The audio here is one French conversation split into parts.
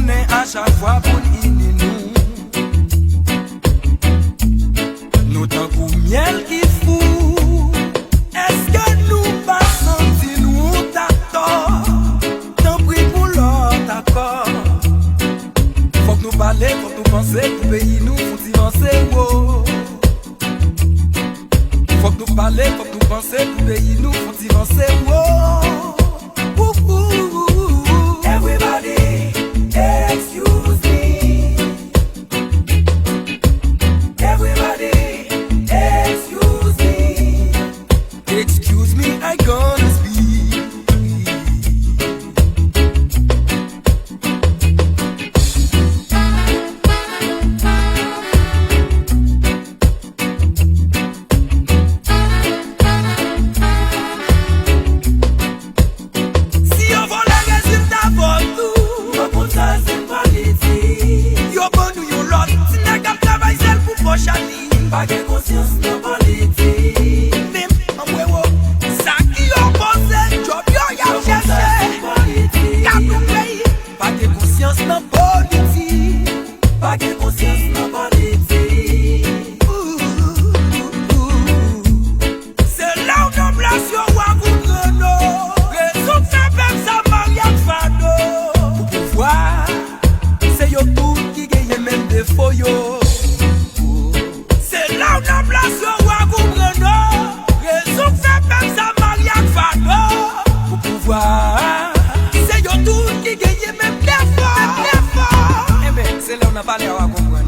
connaît à chaque fois pour nous. Nous tant pour miel qui fout. Est-ce que nous pas senti nous t'as tort? Tant pris pour l'autre accord. Faut que nous parler, faut que nous penser, pour pays nous faut avancer. Wow. Faut que nous parler, faut que nous penser, pour pays nous faut avancer. Wow. Everybody, excuse me. Everybody, excuse me. Excuse me, I gonna speak. Si on voit les résultats pour nous, yo pour ça c'est politique. Yo bon nous yo lot, si n'a qu'à travailler seul pour poche à lui. Pas de conscience non politique. Même en wewo, ça qui oppose, job yo y a cherché. Cap nous pays, pas de conscience non politique. Pas de conscience non politique. C'est là où nos places yo wa gouverne. Raison fait même ça mariage fado. Pour pouvoir, c'est yo tout qui gagne même des faux yo. C'est là où nos places yo wa gouverne. Raison fait même ça mariage fado. Pour pouvoir, c'est yo tout qui gagne même des faux. Eh ben, c'est là où on a parlé à wa gouverne.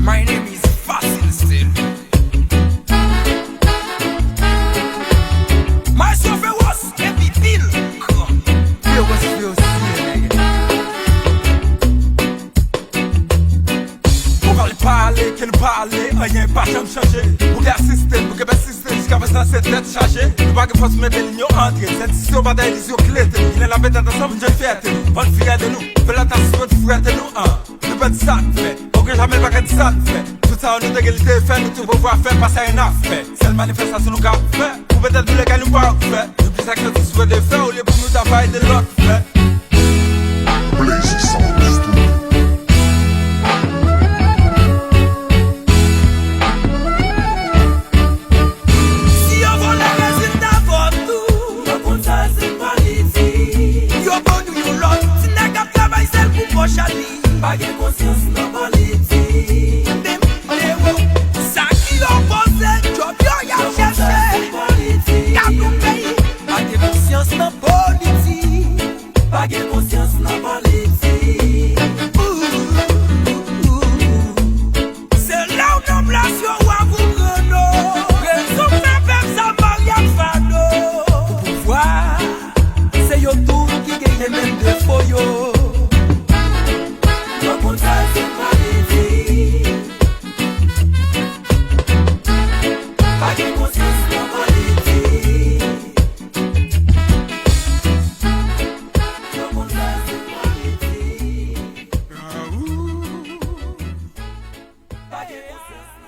My name is Facile still. My survey was heavy bill. Here was still pour parler, qu'elle parle, rien pas jamais changé. Pour qu'elle assiste, pour qu'elle persiste, jusqu'à présent c'est tête chargée. Nous pas que force mettre l'union entre. Cette décision va d'ailleurs les yeux clés. Il est la bête ensemble, je fais bonne fille de nous. Fais l'attention de frère de nous. Nous pas de ça fait. Pour que jamais pas de ça fait. Tout ça on nous d'égalité fait. Nous tout pouvoir faire passer un affaire. Cette manifestation nous qu'a fait. Pour peut-être nous les gars nous pas fait. Nous plus que tu souhaites les faire. Au lieu pour nous travailler de l'autre fait. Pas de conscience non politique. Même wewo, ça qui oppose, job yo y a cherché. Cap nous pays, pas de conscience non politique. Pas de conscience non politique. C'est là où nos places yo wa gouverne. Raison fait même ça mariage fado. Pour pouvoir, c'est yo tout qui gagne même des faux yo. Pas de conscience non politique. Pas de conscience.